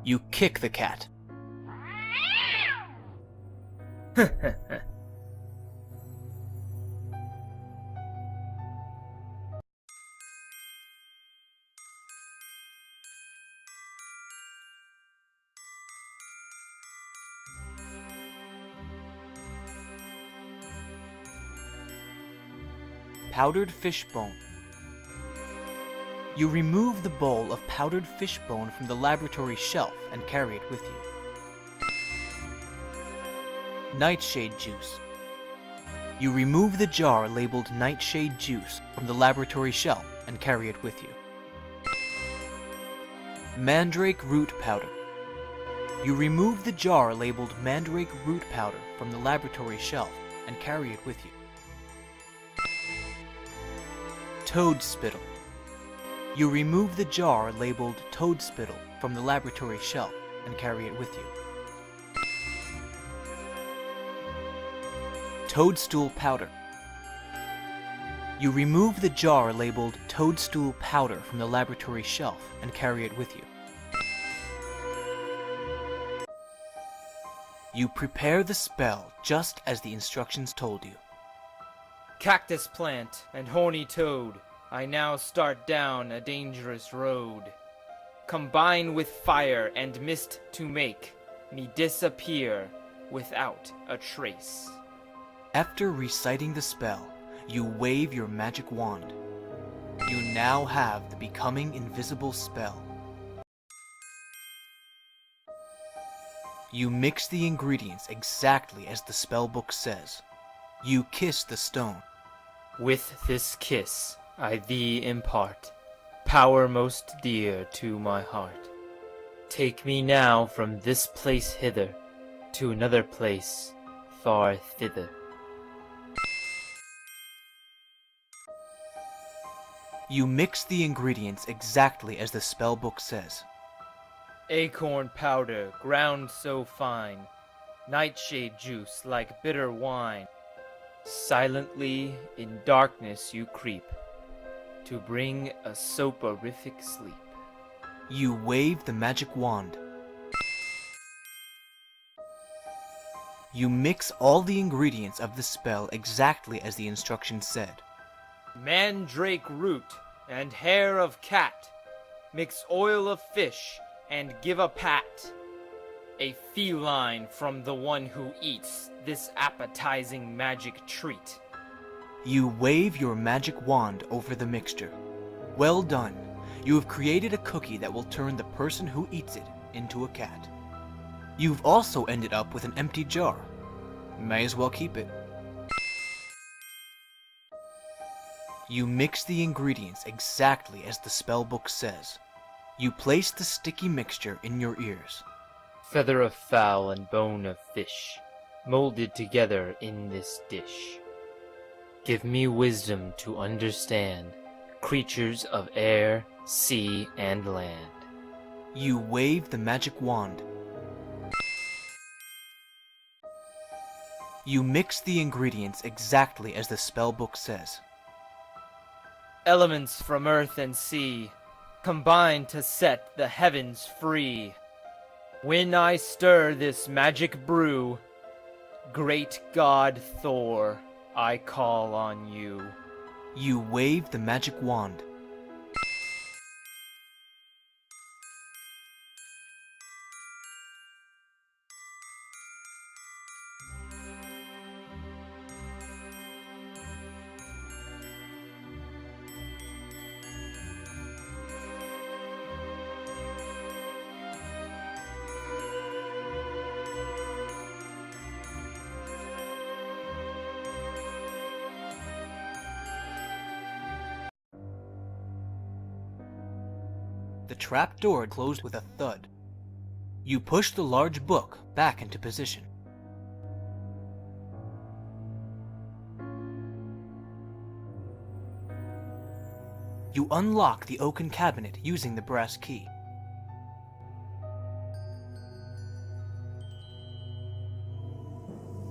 You kick the cat. Powdered fish bone. You remove the bowl of powdered fish bone from the laboratory shelf and carry it with you. Nightshade juice. You remove the jar labeled nightshade juice from the laboratory shelf and carry it with you. Mandrake root powder. You remove the jar labeled mandrake root powder from the laboratory shelf and carry it with you. Toad spittle. You remove the jar labeled toad spittle from the laboratory shelf and carry it with you. Toadstool powder. You remove the jar labeled toadstool powder from the laboratory shelf and carry it with you. You prepare the spell just as the instructions told you. Cactus plant and horny toad, I now start down a dangerous road. Combine with fire and mist to make me disappear without a trace. After reciting the spell, you wave your magic wand. You now have the Becoming Invisible spell. You mix the ingredients exactly as the spellbook says. You kiss the stone. With this kiss I thee impart power most dear to my heart. Take me now from this place hither to another place far thither. You mix the ingredients exactly as the spellbook says. Acorn powder ground so fine, nightshade juice like bitter wine. Silently in darkness you creep to bring a soporific sleep. You wave the magic wand. You mix all the ingredients of the spell exactly as the instructions said. Mandrake root and hair of cat, mix oil of fish and give a pat. A feline from the one who eats this appetizing magic treat. You wave your magic wand over the mixture. Well done. You have created a cookie that will turn the person who eats it into a cat. You've also ended up with an empty jar. May as well keep it. You mix the ingredients exactly as the spellbook says. You place the sticky mixture in your ears. Feather of fowl and bone of fish, molded together in this dish. Give me wisdom to understand creatures of air, sea, and land. You wave the magic wand. You mix the ingredients exactly as the spellbook says. Elements from earth and sea combine to set the heavens free. When I stir this magic brew, great God Thor, I call on you. You wave the magic wand. The trap door closed with a thud. You push the large book back into position. You unlock the oaken cabinet using the brass key.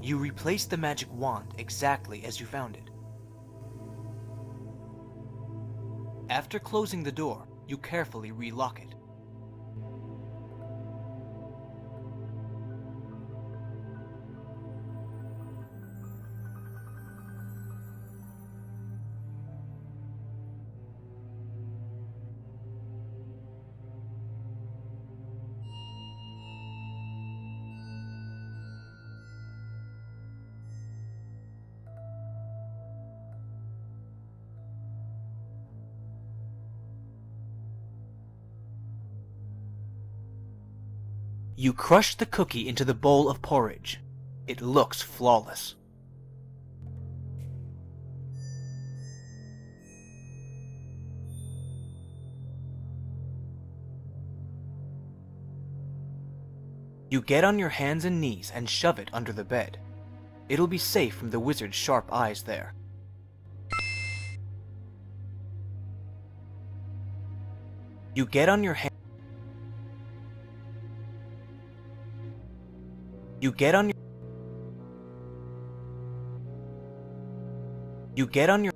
You replace the magic wand exactly as you found it. After closing the door, you carefully relock it. You crush the cookie into the bowl of porridge. It looks flawless. You get on your hands and knees and shove it under the bed. It'll be safe from the wizard's sharp eyes there. You get on your hands. You get on your. You get on your.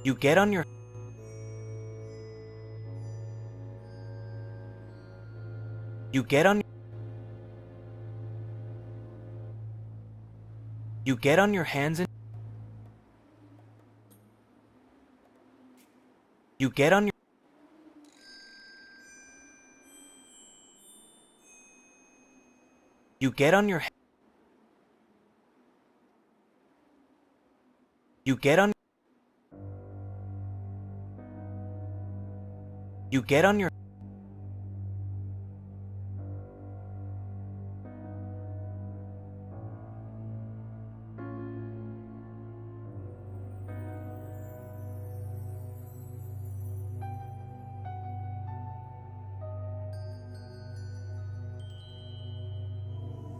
You get on your. You get on. You get on your hands and. You get on your. You get on your. You get on. You get on your.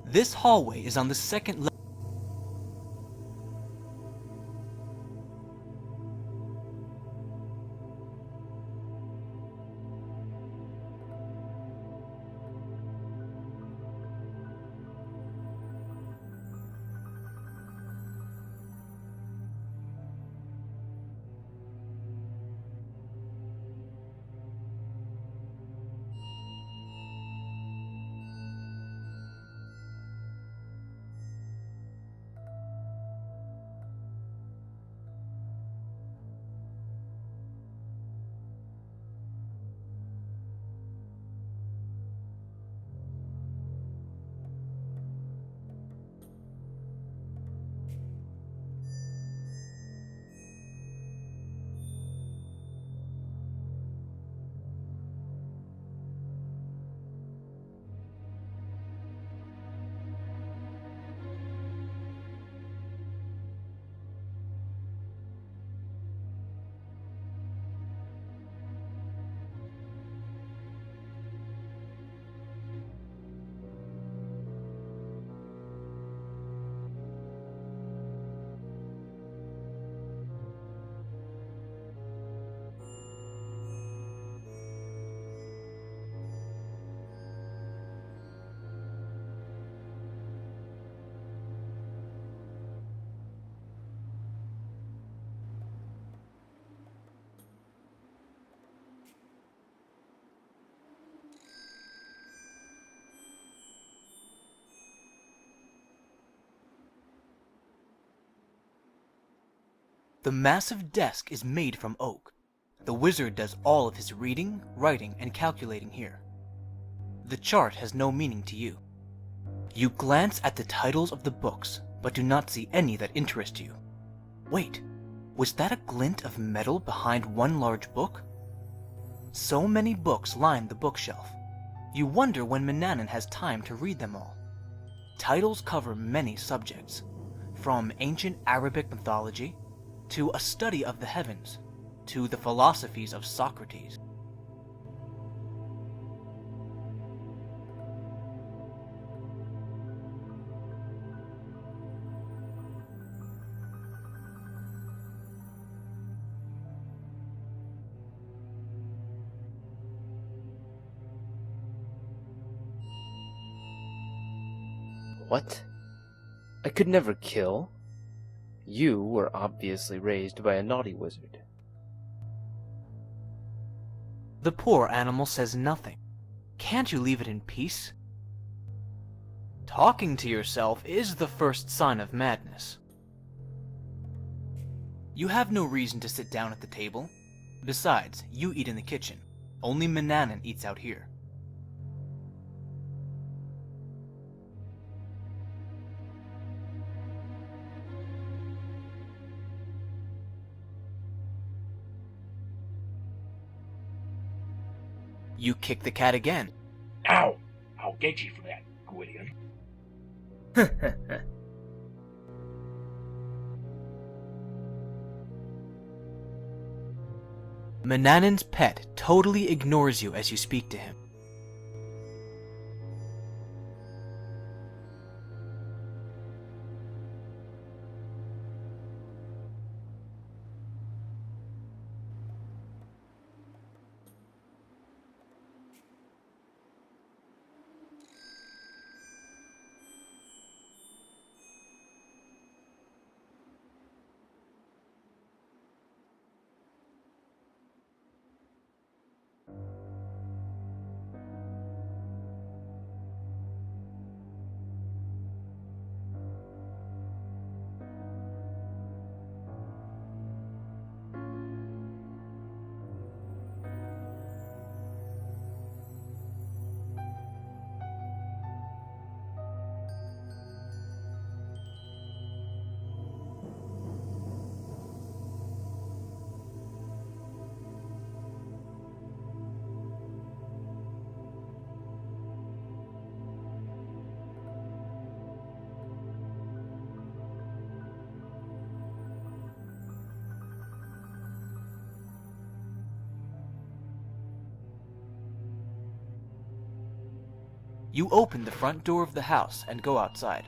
This hallway is on the second level. The massive desk is made from oak. The wizard does all of his reading, writing, and calculating here. The chart has no meaning to you. You glance at the titles of the books, but do not see any that interest you. Wait, was that a glint of metal behind one large book? So many books line the bookshelf. You wonder when Manannan has time to read them all. Titles cover many subjects, from ancient Arabic mythology, to a study of the heavens, to the philosophies of Socrates. What? I could never kill. You were obviously raised by a naughty wizard. The poor animal says nothing. Can't you leave it in peace? Talking to yourself is the first sign of madness. You have no reason to sit down at the table. Besides, you eat in the kitchen. Only Mananan eats out here. You kick the cat again. Ow! I'll get you for that, Gwydion. Mananan's pet totally ignores you as you speak to him. You open the front door of the house and go outside.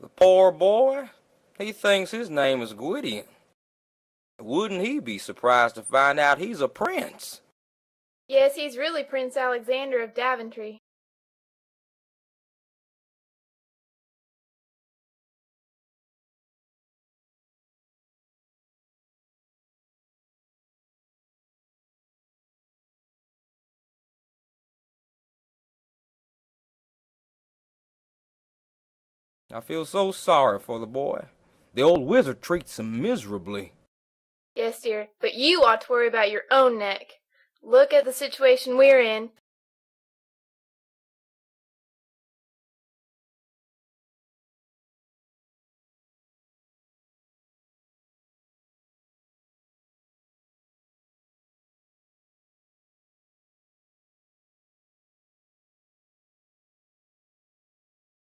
The poor boy? He thinks his name is Gwydion. Wouldn't he be surprised to find out he's a prince? Yes, he's really Prince Alexander of Daventry. I feel so sorry for the boy. The old wizard treats him miserably. Yes, dear, but you ought to worry about your own neck. Look at the situation we're in.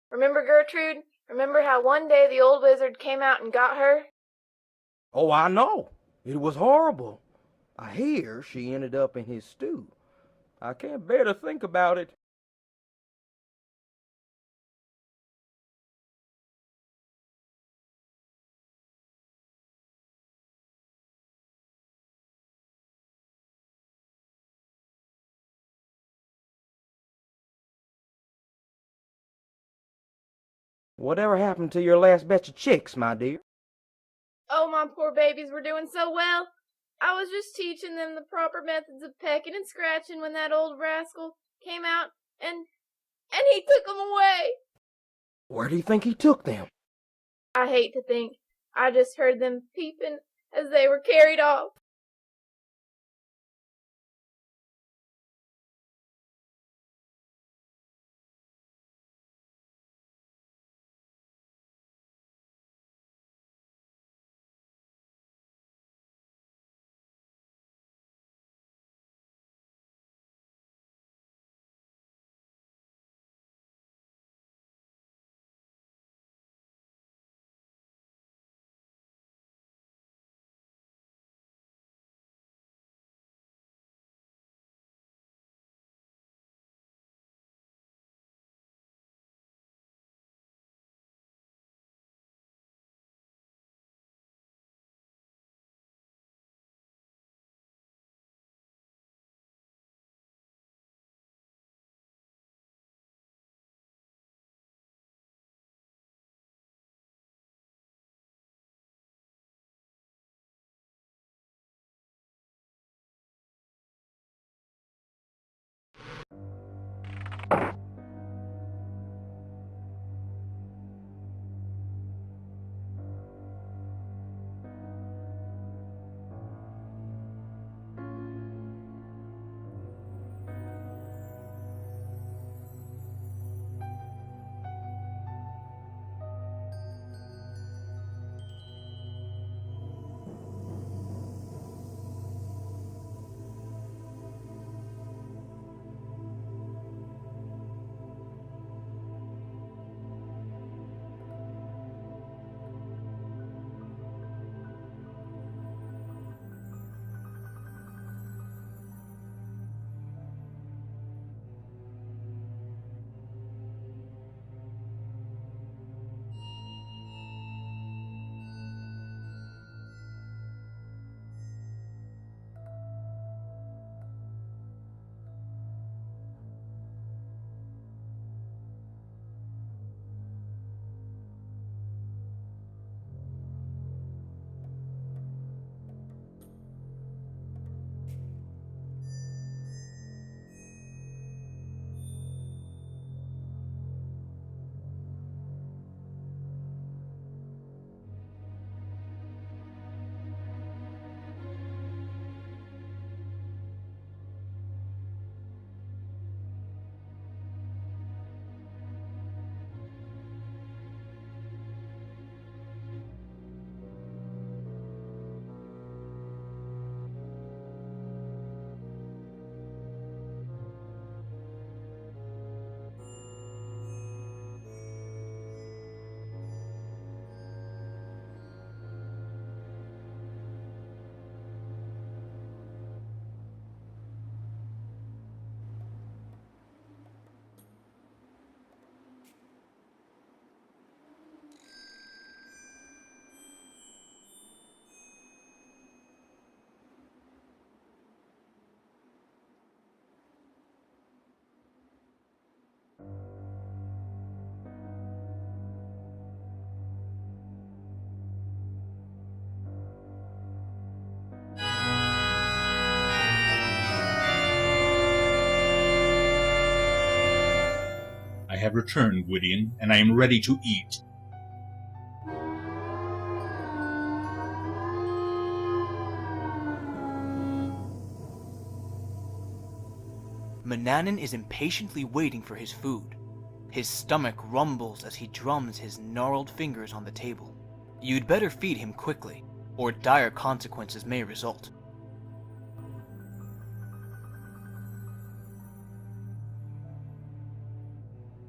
Remember Gertrude? Remember how one day the old wizard came out and got her? Oh, I know. It was horrible. I hear she ended up in his stew. I can't bear to think about it. Whatever happened to your last batch of chicks, my dear? Oh, my poor babies were doing so well. I was just teaching them the proper methods of pecking and scratching when that old rascal came out and he took them away. Where do you think he took them? I hate to think. I just heard them peeping as they were carried off. I have returned, Gwydion, and I am ready to eat. Manannan is impatiently waiting for his food. His stomach rumbles as he drums his gnarled fingers on the table. You'd better feed him quickly, or dire consequences may result.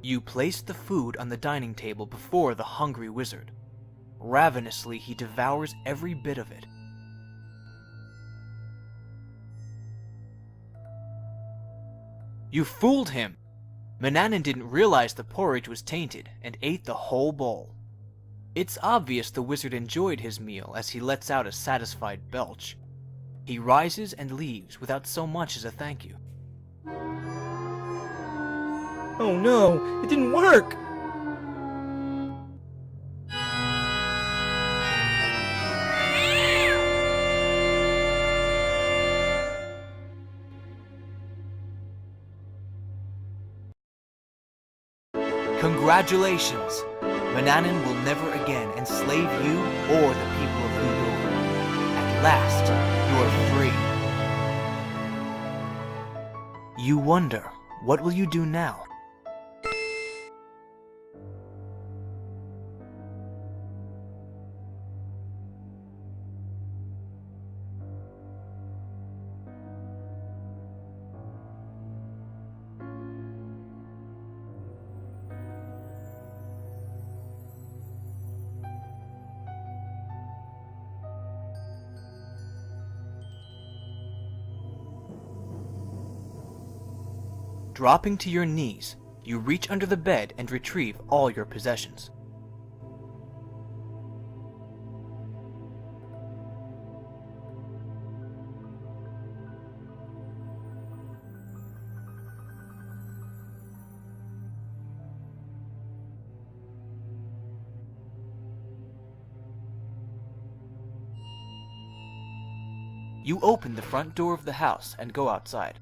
You place the food on the dining table before the hungry wizard. Ravenously, he devours every bit of it. You fooled him! Manannan didn't realize the porridge was tainted and ate the whole bowl. It's obvious the wizard enjoyed his meal as he lets out a satisfied belch. He rises and leaves without so much as a thank you. Oh no, it didn't work! Congratulations! Manannan will never again enslave you or the people of Ludor. At last, you are free. You wonder, what will you do now? Dropping to your knees, you reach under the bed and retrieve all your possessions. You open the front door of the house and go outside.